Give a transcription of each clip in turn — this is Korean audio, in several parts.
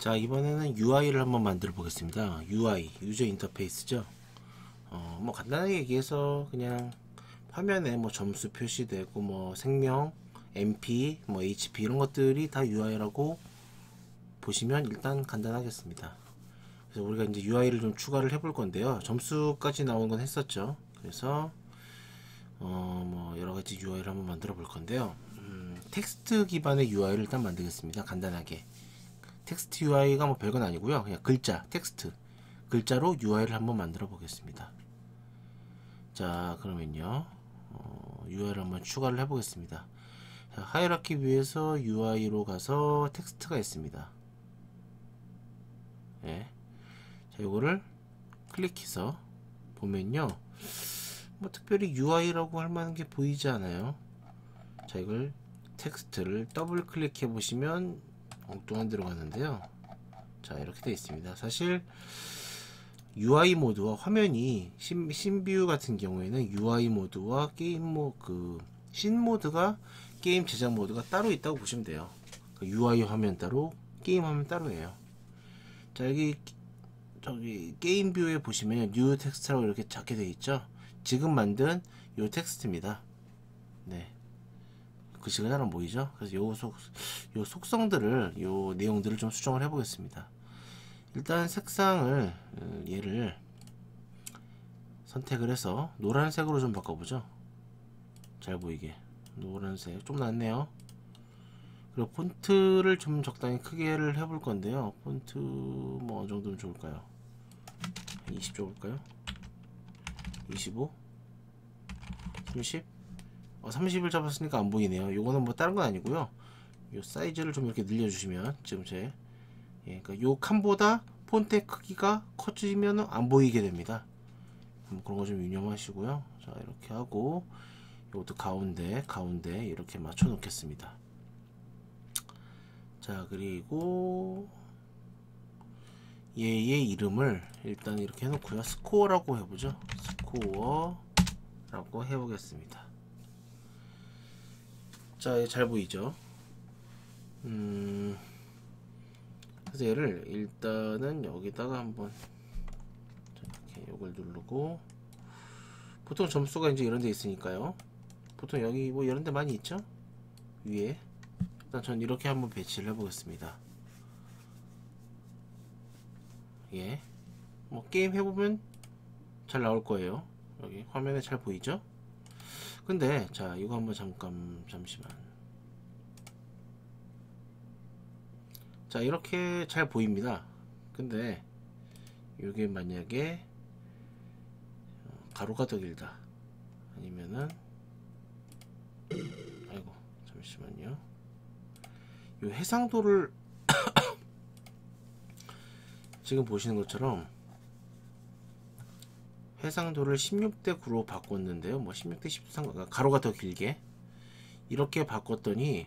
자, 이번에는 UI를 한번 만들어 보겠습니다. UI, 유저 인터페이스죠. 뭐 간단하게 얘기해서 그냥 화면에 뭐 점수 표시되고 뭐 생명, MP, 뭐 HP 이런 것들이 다 UI라고 보시면 일단 간단하겠습니다. 그래서 우리가 이제 UI를 좀 추가를 해볼 건데요. 점수까지 나온 건 했었죠. 그래서 뭐 여러 가지 UI를 한번 만들어 볼 건데요. 텍스트 기반의 UI를 일단 만들겠습니다. 간단하게. 텍스트 UI가 뭐 별건 아니고요. 그냥 글자, 텍스트, 글자로 UI를 한번 만들어 보겠습니다. 자, 그러면요. UI를 한번 추가를 해 보겠습니다. 자, 하이라키 뷰에서 UI로 가서 텍스트가 있습니다. 예. 자, 요거를 클릭해서 보면요. 뭐 특별히 UI라고 할 만한 게 보이지 않아요. 자, 이걸 텍스트를 더블 클릭해 보시면 엉뚱한 들어가는데요. 자, 이렇게 되어 있습니다. 사실 UI 모드와 화면이 신뷰 같은 경우에는 UI 모드와 게임 신 모드가 게임 제작 모드가 따로 있다고 보시면 돼요. UI 화면 따로, 게임 화면 따로예요. 자, 여기 저기 게임 뷰에 보시면 뉴 텍스트라고 이렇게 적게 되어 있죠. 지금 만든 요 텍스트입니다. 네. 글씨가 잘 안 보이죠? 그래서 요 속성들을, 요 내용들을 좀 수정을 해 보겠습니다. 일단 색상을, 얘를 선택을 해서 노란색으로 좀 바꿔보죠. 잘 보이게. 노란색. 좀 낫네요. 그리고 폰트를 좀 적당히 크게를 해볼 건데요. 폰트, 뭐, 어느 정도면 좋을까요? 20 줘볼까요? 25? 30? 30을 잡았으니까 안 보이네요. 요거는 뭐 다른 건 아니고요. 요 사이즈를 좀 이렇게 늘려주시면 지금 그러니까 요 칸보다 폰트의 크기가 커지면 안 보이게 됩니다. 그런 거 좀 유념하시고요. 자, 이렇게 하고 요것도 가운데 이렇게 맞춰 놓겠습니다. 자, 그리고 얘의 이름을 일단 이렇게 해놓고요. 스코어라고 해보죠. 스코어라고 해보겠습니다. 자, 잘 보이죠? 그래서 얘를 일단은 여기다가 한번 이렇게 요걸 누르고, 보통 점수가 이제 이런 데 있으니까요. 보통 여기 뭐 이런 데 많이 있죠? 위에. 일단 전 이렇게 한번 배치를 해 보겠습니다. 예. 뭐 게임 해보면 잘 나올 거예요. 여기 화면에 잘 보이죠? 근데 자, 이거 한번 잠시만. 자, 이렇게 잘 보입니다. 근데 이게 만약에 가로가 더 길다, 아니면은 아이고 잠시만요. 요 해상도를 지금 보시는 것처럼 해상도를 16대 9로 바꿨는데요. 뭐 16대 10도 상관, 가로가 더 길게 이렇게 바꿨더니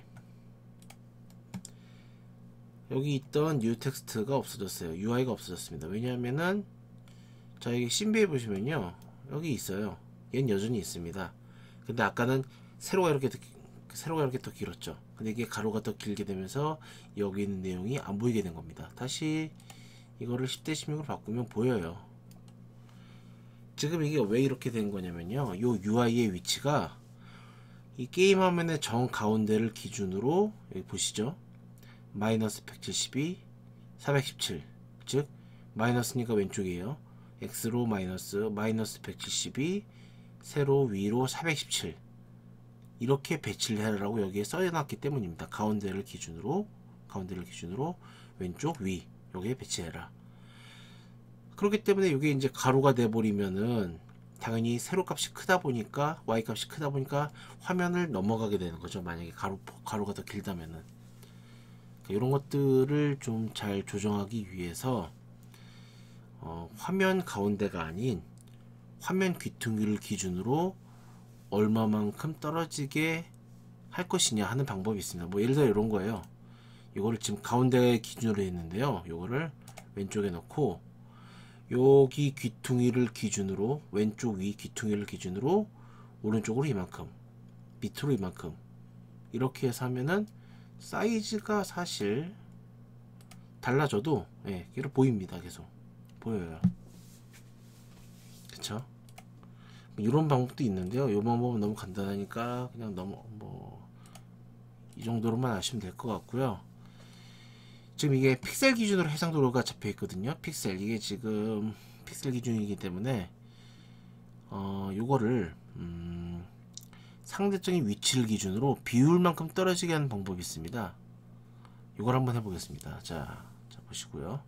여기 있던 뉴 텍스트가 없어졌어요. UI가 없어졌습니다. 왜냐하면은 자, 여기 신비에 보시면요, 여기 있어요. 얘는 여전히 있습니다. 근데 아까는 세로가 이렇게 더 길었죠. 근데 이게 가로가 더 길게 되면서 여기 있는 내용이 안 보이게 된 겁니다. 다시 이거를 10대 16으로 바꾸면 보여요. 지금 이게 왜 이렇게 된 거냐면요, 요 UI의 위치가 이 게임 화면의 정 가운데를 기준으로 여기 보시죠. 마이너스 172, 417, 즉 마이너스니까 왼쪽이에요. X로 마이너스 172, 세로 위로 417 이렇게 배치를 해라라고 여기에 써놨기 때문입니다. 가운데를 기준으로 왼쪽 위 여기에 배치해라. 그렇기 때문에 이게 이제 가로가 돼 버리면은 당연히 세로 값이 크다 보니까, Y 값이 크다 보니까 화면을 넘어가게 되는 거죠. 만약에 가로가 더 길다면은. 이런 것들을 좀 잘 조정하기 위해서 화면 가운데가 아닌 화면 귀퉁이를 기준으로 얼마만큼 떨어지게 할 것이냐 하는 방법이 있습니다. 뭐 예를 들어 이런 거예요. 이거를 지금 가운데 기준으로 했는데요. 이거를 왼쪽에 넣고 여기 귀퉁이를 기준으로, 왼쪽 위 귀퉁이를 기준으로 오른쪽으로 이만큼, 밑으로 이만큼 이렇게 해서 하면은 사이즈가 사실 달라져도 예, 계속 보입니다. 계속 보여요. 그쵸? 이런 방법도 있는데요. 이 방법은 너무 간단하니까 그냥 너무 이 정도로만 아시면 될 것 같고요. 지금 이게 픽셀 기준으로 해상도가 잡혀 있거든요. 픽셀, 이게 지금 픽셀 기준이기 때문에 요거를 상대적인 위치를 기준으로 비율만큼 떨어지게 하는 방법이 있습니다. 이걸 한번 해보겠습니다. 자 보시고요.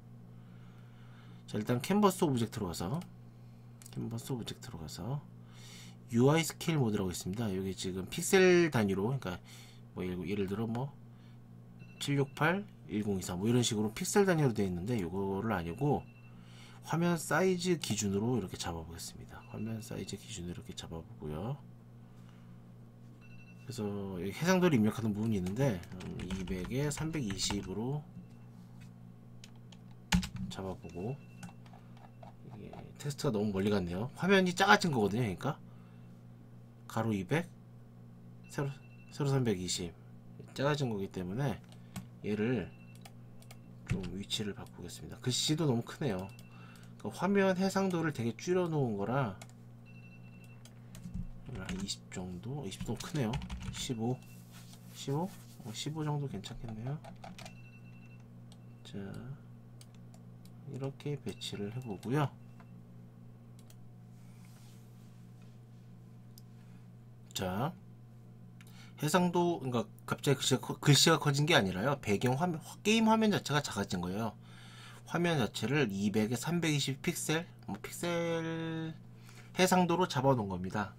자, 일단 캔버스 오브젝트로 가서 UI 스케일 모드라고 있습니다. 여기 지금 픽셀 단위로, 그러니까 뭐 예를 들어 768, 1024 이런 식으로 픽셀 단위로 되어 있는데 이거를 아니고 화면 사이즈 기준으로 이렇게 잡아보겠습니다. 화면 사이즈 기준으로 이렇게 잡아보고요. 그래서 여기 해상도를 입력하는 부분이 있는데 200에 320으로 잡아보고, 이게 텍스트가 너무 멀리 갔네요. 화면이 작아진 거거든요. 그러니까 가로 200, 세로 320 작아진 거기 때문에 얘를 좀 위치를 바꾸겠습니다. 글씨도 너무 크네요. 그러니까 화면 해상도를 되게 줄여 놓은 거라 한 20 정도, 20 정도 크네요. 15 정도 괜찮겠네요. 자, 이렇게 배치를 해보고요. 자, 해상도, 그러니까 갑자기 글씨가 커진 게 아니라요. 배경 화면, 게임 화면 자체가 작아진 거예요. 화면 자체를 200에 320 픽셀, 픽셀 해상도로 잡아놓은 겁니다.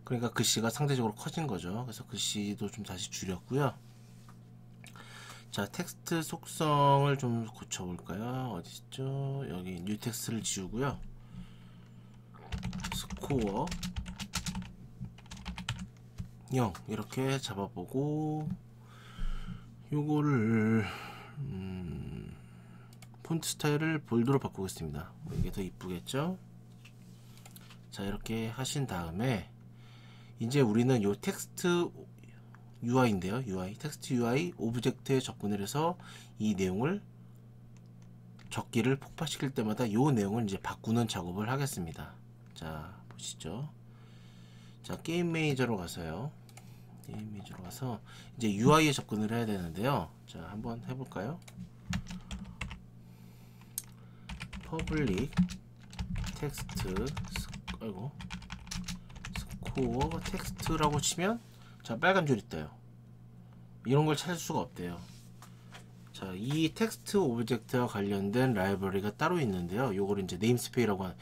그러니까 글씨가 상대적으로 커진 거죠. 그래서 글씨도 좀 다시 줄였고요. 자, 텍스트 속성을 좀 고쳐볼까요? 어디있죠? 여기 뉴 텍스트를 지우고요. 스코어 0 이렇게 잡아보고, 요거를 폰트 스타일을 볼드로 바꾸겠습니다. 이게 더 이쁘겠죠? 자, 이렇게 하신 다음에 이제 우리는 요 텍스트 UI인데요. 텍스트 UI 오브젝트에 접근을 해서 이 내용을, 적기를 폭파시킬 때마다 요 내용을 이제 바꾸는 작업을 하겠습니다. 자, 보시죠. 자, 게임 매니저로 가서요. 게임 매니저로 가서 이제 UI에 접근을 해야 되는데요. 자, 한번 해볼까요? 퍼블릭 텍스트 스코어 텍스트라고 치면 자, 빨간 줄이 떠요. 이런 걸 찾을 수가 없대요. 자, 이 텍스트 오브젝트와 관련된 라이브러리가 따로 있는데요. 요걸 이제 네임스페이스라고 하는,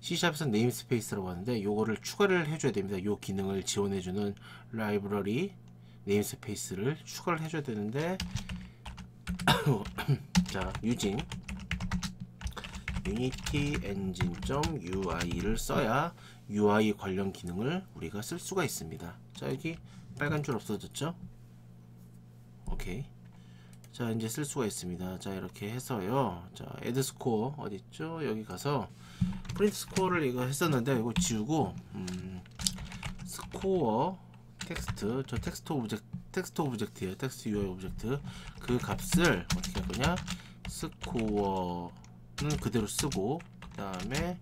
C샵에서 네임스페이스라고 하는데 요거를 추가를 해줘야 됩니다. 요 기능을 지원해주는 라이브러리 네임스페이스를 추가를 해줘야 되는데 자, using unity engine.ui를 써야 UI 관련 기능을 우리가 쓸 수가 있습니다. 자, 여기 빨간 줄 없어졌죠? 오케이. 자, 이제 쓸 수가 있습니다. 자, 이렇게 해서요. 자, add score 어딨죠? 여기 가서 프린트 스코어를 이거 했었는데 이거 지우고 스코어 텍스트, 저 텍스트 오브젝트예요. 텍스트 UI 오브젝트. 그 값을 어떻게 할 거냐? 스코어는 그대로 쓰고, 그 다음에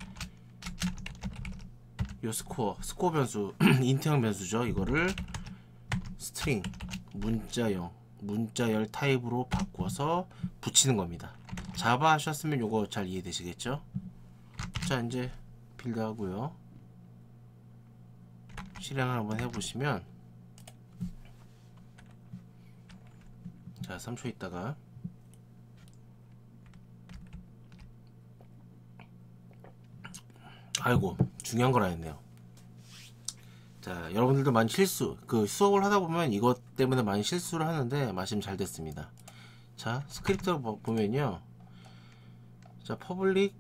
요 스코어 변수 인트형 변수죠. 이거를 스트링 문자열 타입으로 바꿔서 붙이는 겁니다. 자바 하셨으면 요거 잘 이해되시겠죠? 자, 이제 빌드 하고요. 실행을 한번 해보시면, 자, 3초 있다가 아이고, 중요한 걸 안 했네요. 자, 여러분들도 많이 수업을 하다 보면 이것 때문에 많이 실수를 하는데 마침 잘 됐습니다. 자, 스크립트 보면요. 자, 퍼블릭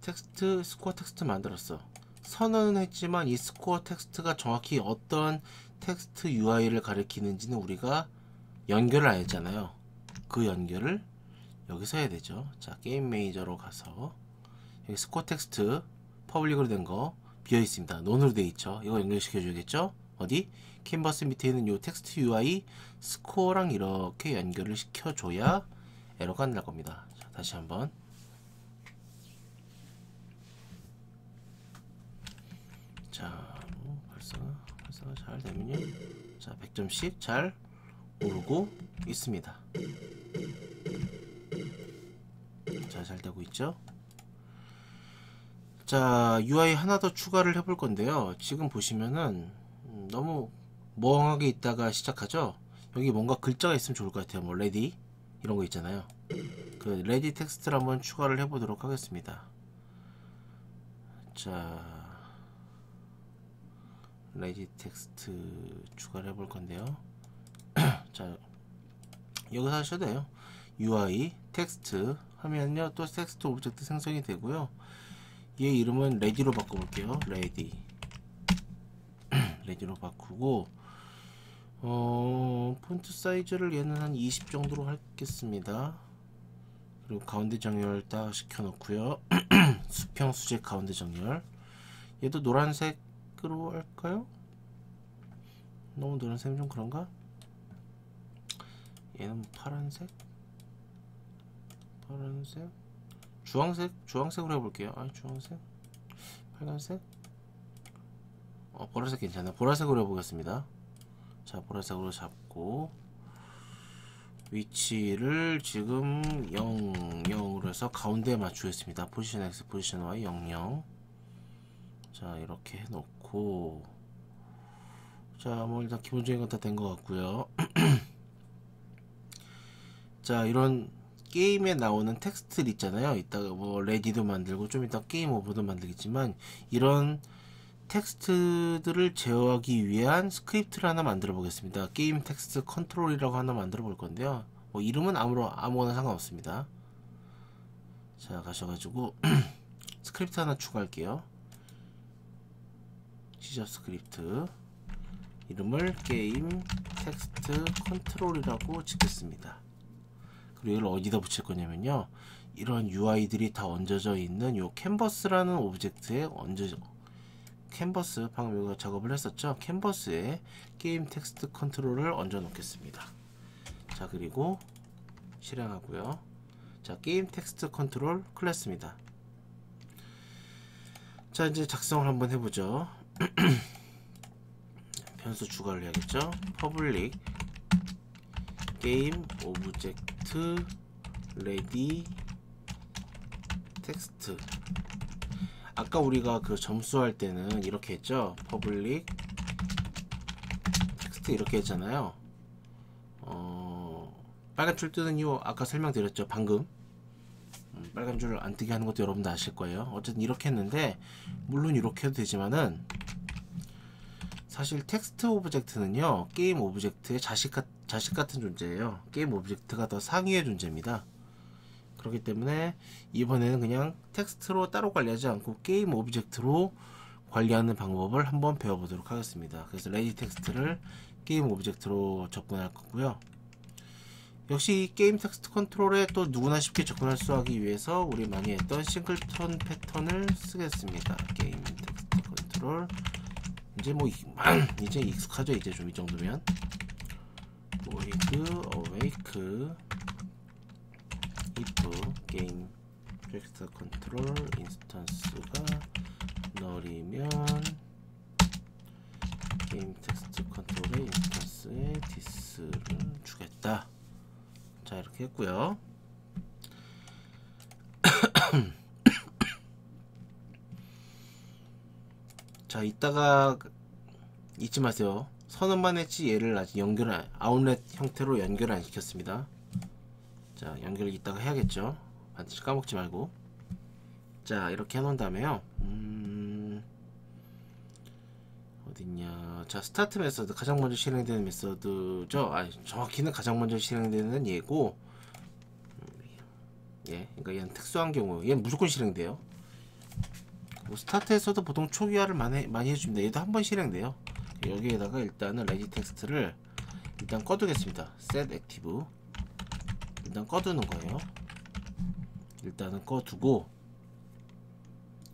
텍스트, 스코어 텍스트 만들었어. 선언은 했지만 이 스코어 텍스트가 정확히 어떤 텍스트 UI를 가리키는지는 우리가 연결을 안 했잖아요. 그 연결을 여기서 해야 되죠. 자, 게임 매니저로 가서 여기 스코어 텍스트 퍼블릭으로 된 거 비어 있습니다. 논으로 되어 있죠. 이거 연결시켜 줘야겠죠. 어디? 캔버스 밑에 있는 요 텍스트 UI 스코어랑 이렇게 연결을 시켜 줘야 에러가 안 날 겁니다. 자, 다시 한번. 자, 발사가 잘 되면요. 자, 100점씩 잘 오르고 있습니다. 자, 잘 되고 있죠. 자, UI 하나 더 추가를 해볼 건데요. 지금 보시면은 너무 멍하게 있다가 시작하죠. 여기 뭔가 글자가 있으면 좋을 것 같아요. 뭐 레디 이런 거 있잖아요. 그 레디 텍스트를 한번 추가를 해보도록 하겠습니다. 자, 레디 텍스트 추가를 해볼 건데요. 자, 여기서 하셔도 돼요. UI 텍스트 하면요, 또 텍스트 오브젝트 생성이 되고요. 얘 이름은 레디로 바꿔볼게요. 레디 레디로 바꾸고, 폰트 사이즈를 얘는 한 20 정도로 하겠습니다. 그리고 가운데 정렬 딱 시켜놓고요. 수평 수직 가운데 정렬. 얘도 노란색으로 할까요? 너무 노란색은 좀 그런가? 얘는 파란색? 주황색으로 해볼게요. 주황색? 빨간색? 보라색 괜찮아. 보라색으로 해보겠습니다. 자, 보라색으로 잡고, 위치를 지금 00으로 해서 가운데에 맞추겠습니다. 포지션 X, 포지션 Y 00. 자, 이렇게 해놓고, 자, 뭐 일단 기본적인 건 다 된 것 같고요. 자, 이런 게임에 나오는 텍스트들 있잖아요. 이따가 뭐 레디도 만들고 좀 이따 게임 오버도 만들겠지만, 이런 텍스트들을 제어하기 위한 스크립트를 하나 만들어 보겠습니다. 게임 텍스트 컨트롤이라고 하나 만들어 볼 건데요. 뭐 이름은 아무거나 상관없습니다. 자, 가셔가지고 스크립트 하나 추가할게요. C# 스크립트 이름을 게임 텍스트 컨트롤이라고 짓겠습니다. 그리고 이걸 어디다 붙일 거냐면요, 이런 UI들이 다 얹어져 있는 요 캔버스라는 오브젝트에 캔버스, 방금 이거 작업을 했었죠. 캔버스에 게임 텍스트 컨트롤을 얹어 놓겠습니다. 자, 그리고 실행하고요. 자, 게임 텍스트 컨트롤 클래스입니다. 자, 이제 작성을 한번 해보죠. 변수 추가를 해야겠죠. 퍼블릭 게임 오브젝트 레디 텍스트. 아까 우리가 그 점수할 때는 이렇게 했죠. 퍼블릭 텍스트 이렇게 했잖아요. 빨간 줄 뜨는 이유 아까 설명드렸죠. 방금 빨간 줄 안 뜨게 하는 것도 여러분도 아실 거예요. 어쨌든 이렇게 했는데, 물론 이렇게 해도 되지만은 사실 텍스트 오브젝트는요, 게임 오브젝트의 자식 같은 존재예요. 게임 오브젝트가 더 상위의 존재입니다. 그렇기 때문에 이번에는 그냥 텍스트로 따로 관리하지 않고 게임 오브젝트로 관리하는 방법을 한번 배워보도록 하겠습니다. 그래서 레디 텍스트를 게임 오브젝트로 접근할 거고요. 역시 게임 텍스트 컨트롤에 또 누구나 쉽게 접근할 수 하기 위해서 우리 많이 했던 싱글턴 패턴을 쓰겠습니다. 게임 텍스트 컨트롤. 이제 뭐 이제 익숙하죠. 이제 좀 이 정도면 awake if 게임 텍스트 컨트롤 인스턴스가 null이면 게임 텍스트 컨트롤의 인스턴스에 this를 주겠다. 자, 이렇게 했고요. 자, 이따가 잊지 마세요. 선언만 했지 얘를 아직 아웃렛 형태로 연결을 안 시켰습니다. 자, 연결을 이따가 해야겠죠. 반드시 까먹지 말고. 자, 이렇게 해놓은 다음에요. 어딨냐. 자, 스타트 메서드, 가장 먼저 실행되는 메서드죠. 정확히는 가장 먼저 실행되는 얘고, 그러니까 얘는 특수한 경우, 얘는 무조건 실행돼요. 스타트에서도 보통 초기화를 많이 해줍니다. 얘도 한번 실행돼요. 여기에다가 일단은 레디 텍스트를 일단 꺼두겠습니다. set active 일단 꺼두는 거예요. 일단은 꺼두고,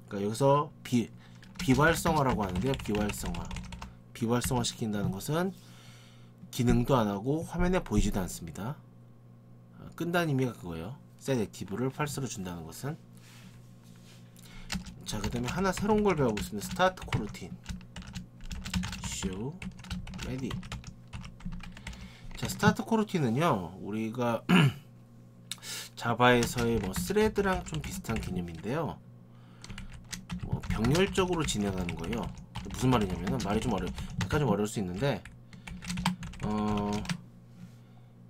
그러니까 여기서 비활성화라고 하는데요. 비활성화 시킨다는 것은 기능도 안 하고 화면에 보이지도 않습니다. 끈다는 의미가 그거예요. set active를 false로 준다는 것은. 자, 그 다음에 하나 새로운 걸 배워보겠습니다. start coroutine show ready. 자, 스타트 코루틴은요, 우리가 자바에서의 뭐 스레드랑 좀 비슷한 개념인데요. 뭐 병렬적으로 진행하는 거예요. 무슨 말이냐면은 말이 좀 약간 좀 어려울 수 있는데,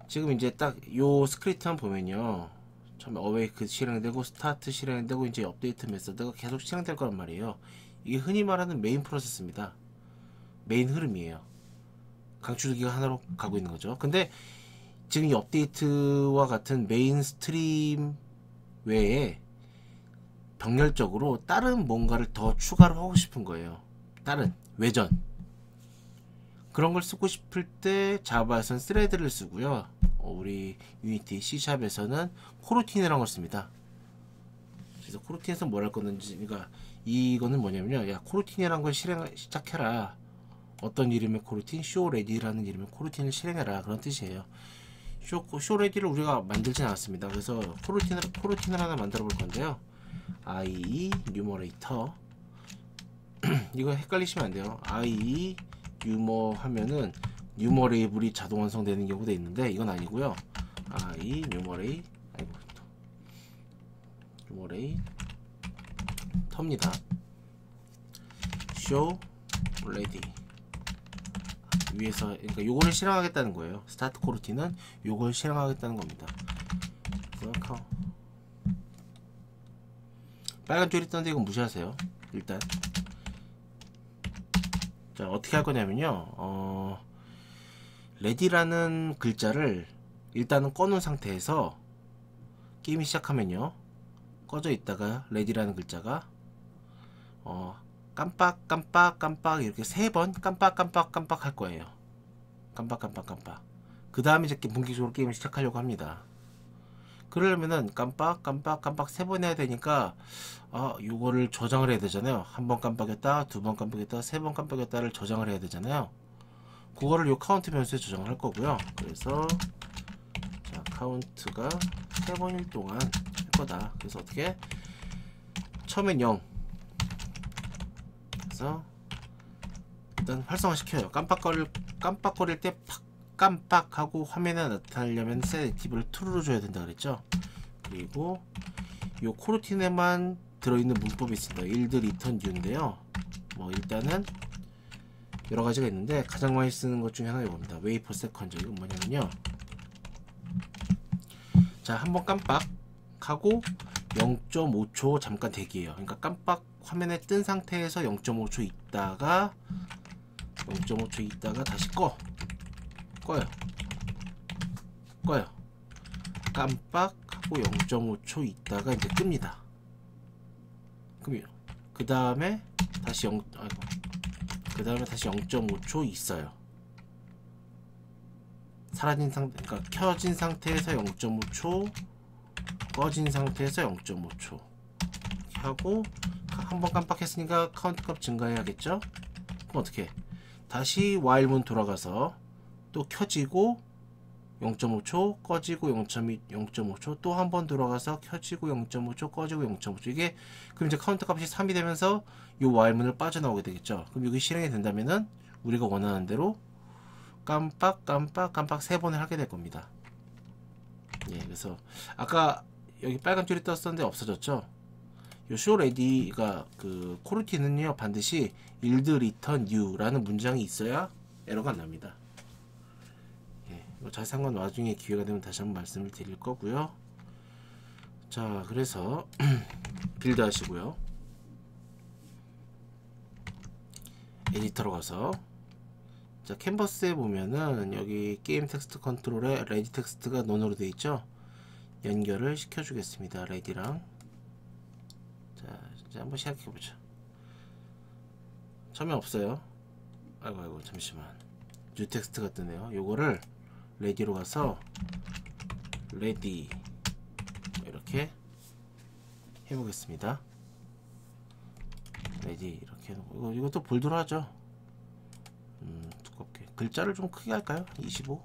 지금 이제 딱 요 스크립트만 보면요, 처음에 어웨이크 실행되고 스타트 실행되고 이제 업데이트 메서드가 계속 실행될 거란 말이에요. 이게 흔히 말하는 메인 프로세스입니다. 메인 흐름이에요. 강추기가 하나로 가고 있는 거죠. 근데 지금 이 업데이트와 같은 메인 스트림 외에 병렬적으로 다른 뭔가를 더 추가를 하고 싶은 거예요. 다른 외전 그런 걸 쓰고 싶을 때 자바에서는 스레드를 쓰고요. 우리 유니티 C샵에서는 코루틴이라는 걸 씁니다. 그래서 코루틴에서 뭘 할 건지, 그러니까 이거는 뭐냐면요, 야, 코루틴이라는 걸 시작해라. 어떤 이름의 코루틴? 쇼레디라는 이름의 코루틴을 실행해라, 그런 뜻이에요. 쇼레디를 우리가 만들진 않았습니다. 그래서 코루틴을 하나 만들어 볼 건데요. IE 뉴머레이터 이거 헷갈리시면 안 돼요. IE 뉴머 하면은 뉴머레이블이 자동 완성되는 경우도 있는데 이건 아니고요. IE 뉴머레이터입니다. show ready 위에서, 그러니까 요거를 실행하겠다는 거예요. 스타트 코루틴은 요걸 실행하겠다는 겁니다. 빨간 줄이 떴는데 이건 무시하세요. 일단 자, 어떻게 할 거냐면요, 레디라는 글자를 일단은 꺼놓은 상태에서 게임이 시작하면요, 꺼져 있다가 레디라는 글자가 깜빡 이렇게 3번 깜빡 할 거예요. 깜빡. 그 다음에 이제 본격적으로 게임을 시작하려고 합니다. 그러려면은 깜빡 3번 해야 되니까 요거를 저장을 해야 되잖아요. 한 번 깜빡였다, 두 번 깜빡였다, 3번 깜빡였다를 저장을 해야 되잖아요. 그거를 요 카운트 변수에 저장을 할 거고요. 그래서 자, 카운트가 3번일 동안 할 거다. 그래서 어떻게 처음엔 0. 그래서 일단 활성화 시켜요. 깜빡거릴 때 팍 깜빡하고 화면에 나타나려면 set active를 true로 줘야 된다 그랬죠. 그리고 요 코루틴에만 들어있는 문법이 있습니다. yield return new인데요. 뭐 일단은 여러 가지가 있는데 가장 많이 쓰는 것 중에 하나가 이겁니다. wait per second. 이건 뭐냐면요, 자, 한번 깜빡하고 0.5초 잠깐 대기해요. 그러니까 깜빡 화면에 뜬 상태에서 0.5초 있다가 다시 꺼요. 깜빡하고 0.5초 있다가 이제 끕니다. 그 다음에 다시 0.5초 있어요. 사라진 상태, 그러니까 켜진 상태에서 0.5초, 꺼진 상태에서 0.5초 이렇게 하고, 한번 깜빡했으니까 카운트 값 증가해야겠죠? 그럼 어떻게? 다시 while문 돌아가서 또 켜지고 0.5초, 꺼지고 0.5초, 또 한 번 돌아가서 켜지고 0.5초, 꺼지고 0.5초. 이게 그럼 이제 카운트 값이 3이 되면서 요 while문을 빠져나오게 되겠죠. 그럼 여기 실행이 된다면은 우리가 원하는 대로 깜빡 3번을 하게 될 겁니다. 예, 그래서 아까 여기 빨간 줄이 떴었는데 없어졌죠. 요 show ready가 그 코루틴은요, 반드시 yield return new 라는 문장이 있어야 에러가 안 납니다. 예, 자세한 건 나중에 기회가 되면 다시 한번 말씀을 드릴 거고요. 자, 그래서 빌드 하시고요. 에디터로 가서, 자, 캔버스에 보면은 여기 게임 텍스트 컨트롤에 레디 텍스트가 논으로 되어 있죠. 연결을 시켜 주겠습니다. 레디랑. 자, 이제 한번 시작해 보죠. 처음에 없어요. 아이고 잠시만. 뉴 텍스트가 뜨네요. 요거를 레디로 가서 레디 이렇게 해보겠습니다. 레디 이렇게 해놓고, 이것도 볼드로 하죠. 두껍게 글자를 좀 크게 할까요? 25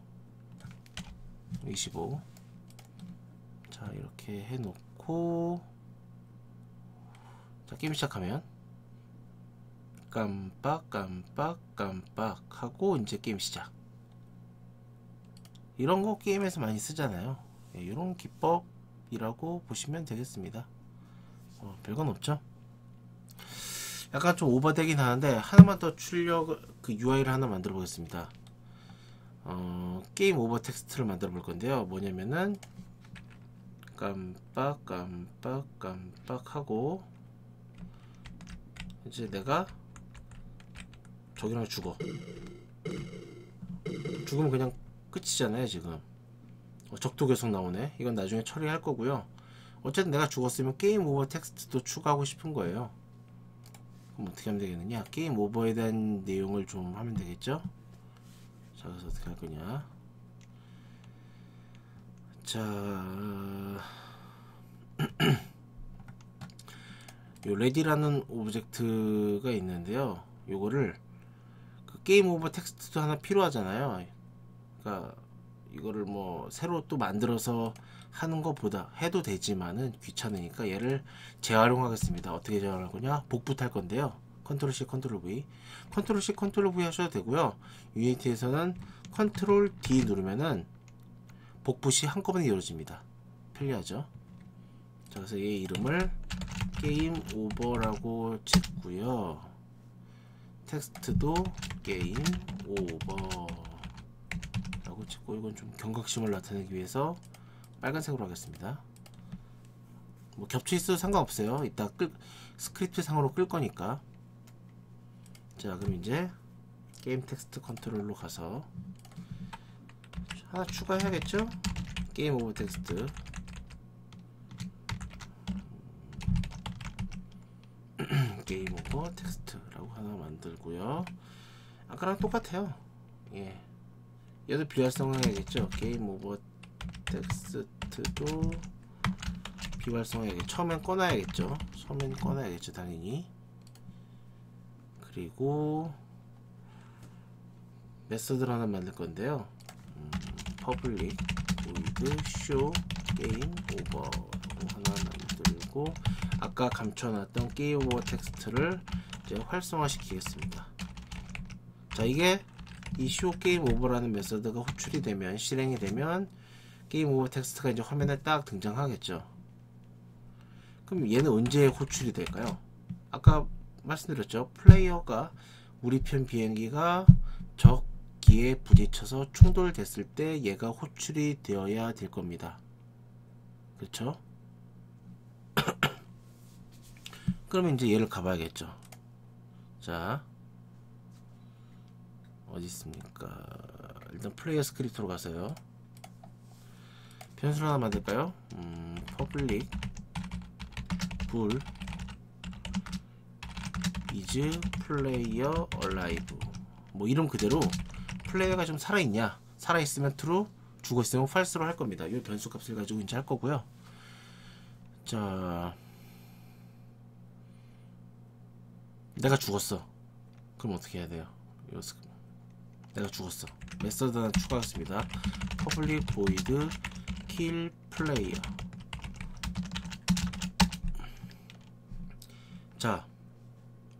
자, 이렇게 해놓고, 자, 게임 시작하면 깜빡 하고 이제 게임 시작. 이런 거 게임에서 많이 쓰잖아요. 이런 기법이라고 보시면 되겠습니다. 별건 없죠. 약간 좀 오버되긴 하는데 하나만 더 그 UI를 하나 만들어 보겠습니다. 게임 오버 텍스트를 만들어 볼 건데요. 뭐냐면은 깜빡 하고 이제 내가 저기랑 죽어. 죽으면 그냥 끝이잖아요. 지금 적도 계속 나오네. 이건 나중에 처리할 거고요. 어쨌든 내가 죽었으면 게임 오버 텍스트도 추가하고 싶은 거예요. 그럼 어떻게 하면 되겠느냐? 게임 오버에 대한 내용을 좀 하면 되겠죠? 자, 그래서 어떻게 할 거냐? 자, 요 레디라는 오브젝트가 있는데요. 요거를 그 게임 오버 텍스트도 하나 필요하잖아요. 그러니까 이거를 뭐 새로 또 만들어서 하는 것보다 해도 되지만은 귀찮으니까 얘를 재활용하겠습니다. 어떻게 재활용할 거냐? 복붙 할 건데요. 컨트롤 C, 컨트롤 V. 컨트롤 C, 컨트롤 V 하셔도 되고요. 유니티에서는 컨트롤 D 누르면은 복붙이 한꺼번에 이루어집니다. 편리하죠? 자, 그래서 얘 이름을 게임 오버라고 짓고요. 텍스트도 게임 오버 라고 찍고, 이건 좀 경각심을 나타내기 위해서 빨간색으로 하겠습니다. 뭐 겹쳐 있어도 상관없어요. 이따 스크립트 상으로 끌 거니까. 자, 그럼 이제 게임 텍스트 컨트롤로 가서 하나 추가해야겠죠? 게임 오버 텍스트. 게임 오버 텍스트라고 하나 만들고요. 아까랑 똑같아요. 예. 얘도 비활성화해야겠죠. 게임 오버 텍스트도 비활성화해야겠죠. 처음엔 꺼놔야겠죠. 처음엔 꺼놔야겠죠, 당연히. 그리고 메서드를 하나 만들 건데요. public void show game over라고 하나 만들고, 아까 감춰놨던 게임 오버 텍스트를 이제 활성화 시키겠습니다. 자, 이게 이 show game over라는 메서드가 호출이 되면, 실행이 되면 게임 오버 텍스트가 이제 화면에 딱 등장하겠죠. 그럼 얘는 언제 호출이 될까요? 아까 말씀드렸죠. 플레이어가 우리 편 비행기가 적기에 부딪혀서 충돌됐을 때 얘가 호출이 되어야 될 겁니다. 그렇죠? 그러면 이제 얘를 가봐야겠죠. 자, 어디 있습니까? 일단 플레이어 스크립트로 가서요. 변수를 하나 만들까요? public bool is player alive. 뭐 이름 그대로 플레이어가 좀 살아있냐, 살아있으면 true, 죽어있으면 false로 할 겁니다. 이 변수 값을 가지고 이제 할 거고요. 자, 내가 죽었어. 그럼 어떻게 해야 돼요? 내가 죽었어. 메서드 하나 추가하겠습니다. public void kill player. 자,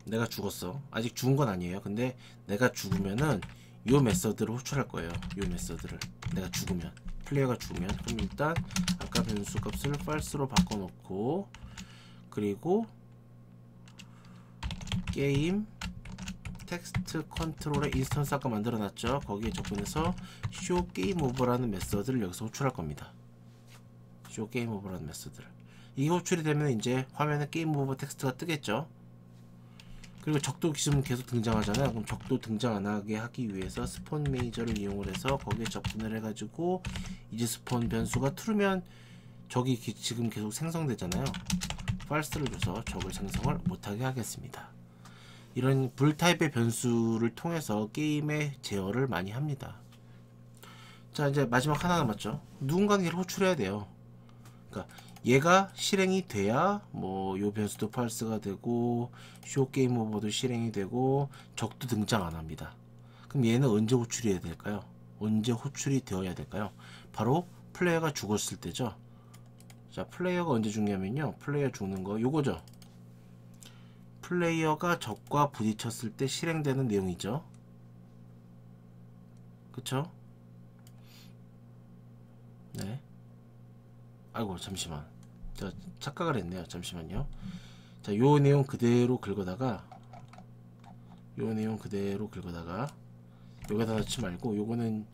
내가 죽었어. 아직 죽은 건 아니에요. 근데 내가 죽으면은 요 메서드를 호출할 거예요. 요 메서드를 내가 죽으면, 플레이어가 죽으면. 그럼 일단 아까 변수 값을 false로 바꿔놓고, 그리고 게임 텍스트 컨트롤의 인스턴스 아까 만들어놨죠. 거기에 접근해서 show game over라는 메서드를 여기서 호출할 겁니다. show game over라는 메서드를. 이게 호출이 되면 이제 화면에 게임 오버 텍스트가 뜨겠죠. 그리고 적도 지금 계속 등장하잖아요. 그럼 적도 등장 안 하게 하기 위해서 스폰 매니저를 이용을 해서 거기에 접근을 해가지고, 이제 스폰 변수가 true면 적이 지금 계속 생성되잖아요. false를 줘서 적을 생성을 못하게 하겠습니다. 이런 불 타입의 변수를 통해서 게임의 제어를 많이 합니다. 자, 이제 마지막 하나 남았죠. 누군가는 얘를 호출해야 돼요. 그러니까 얘가 실행이 돼야 뭐 요 변수도 false가 되고 쇼 게임 오버도 실행이 되고 적도 등장 안 합니다. 그럼 얘는 언제 호출이 해야 될까요? 언제 호출이 되어야 될까요? 바로 플레이어가 죽었을 때죠. 자, 플레이어가 언제 죽냐면요, 플레이어 죽는 거 요거죠. 플레이어가 적과 부딪혔을 때 실행되는 내용이죠. 그쵸? 네. 아이고, 잠시만. 저 착각을 했네요. 잠시만요. 자, 요 내용 그대로 긁어다가, 여기다 넣지 말고, 요거는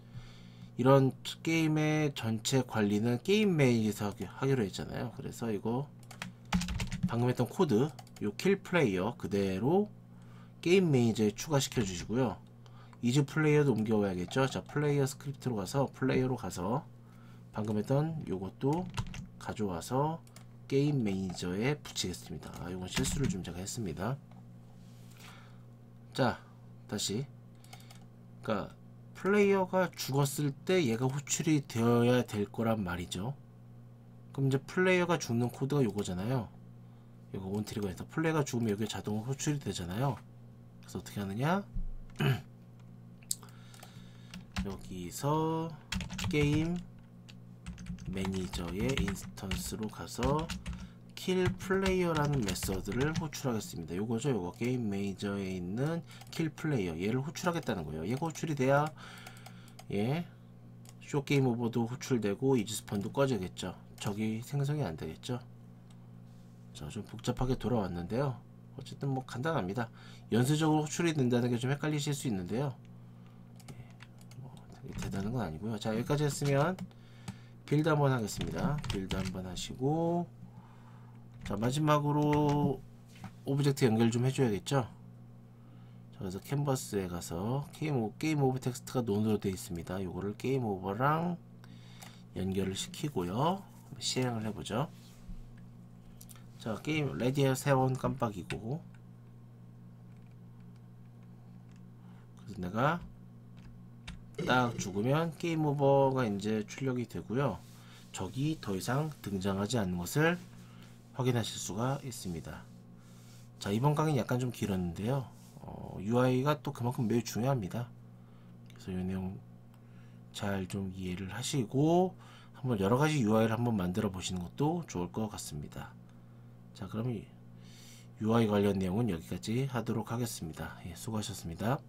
이런 게임의 전체 관리는 게임 메인에서 하기로 했잖아요. 그래서 이거 방금 했던 코드, 요 킬 플레이어 그대로 게임 매니저에 추가시켜 주시고요. 이즈 플레이어도 옮겨와야겠죠. 자, 플레이어 스크립트로 가서, 플레이어로 가서 방금 했던 요것도 가져와서 게임 매니저에 붙이겠습니다. 아, 요건 실수를 좀 제가 했습니다. 자, 다시. 그러니까 플레이어가 죽었을 때 얘가 호출이 되어야 될 거란 말이죠. 그럼 이제 플레이어가 죽는 코드가 요거잖아요. 이거 온트리거에서 플레이어가 죽으면 여기 자동으로 호출이 되잖아요. 그래서 어떻게 하느냐, 여기서 게임 매니저의 인스턴스로 가서 킬 플레이어라는 메서드를 호출하겠습니다. 요거죠. 요거 게임 매니저에 있는 킬 플레이어, 얘를 호출하겠다는 거예요. 얘가 호출이 돼야 쇼 게임 오버도 호출되고 이즈스펀도 꺼지겠죠. 적이 생성이 안 되겠죠. 자, 좀 복잡하게 돌아왔는데요. 어쨌든 뭐 간단합니다. 연쇄적으로 호출이 된다는 게 좀 헷갈리실 수 있는데요. 뭐 되게 대단한 건 아니고요. 자, 여기까지 했으면 빌드 한번 하겠습니다. 빌드 한번 하시고, 자, 마지막으로 오브젝트 연결 좀 해줘야겠죠. 자, 그래서 캔버스에 가서 게임 오브 텍스트가 논으로 되어 있습니다. 요거를 게임 오버랑 연결을 시키고요. 실행을 해보죠. 자, 게임 레디어 세원 깜빡이고, 그래서 내가 딱 죽으면 게임 오버가 이제 출력이 되고요. 적이 더 이상 등장하지 않는 것을 확인하실 수가 있습니다. 자, 이번 강의는 약간 좀 길었는데요. UI가 또 그만큼 매우 중요합니다. 그래서 이 내용 잘 좀 이해를 하시고 한번 여러가지 UI를 한번 만들어 보시는 것도 좋을 것 같습니다. 자, 그럼 UI 관련 내용은 여기까지 하도록 하겠습니다. 예, 수고하셨습니다.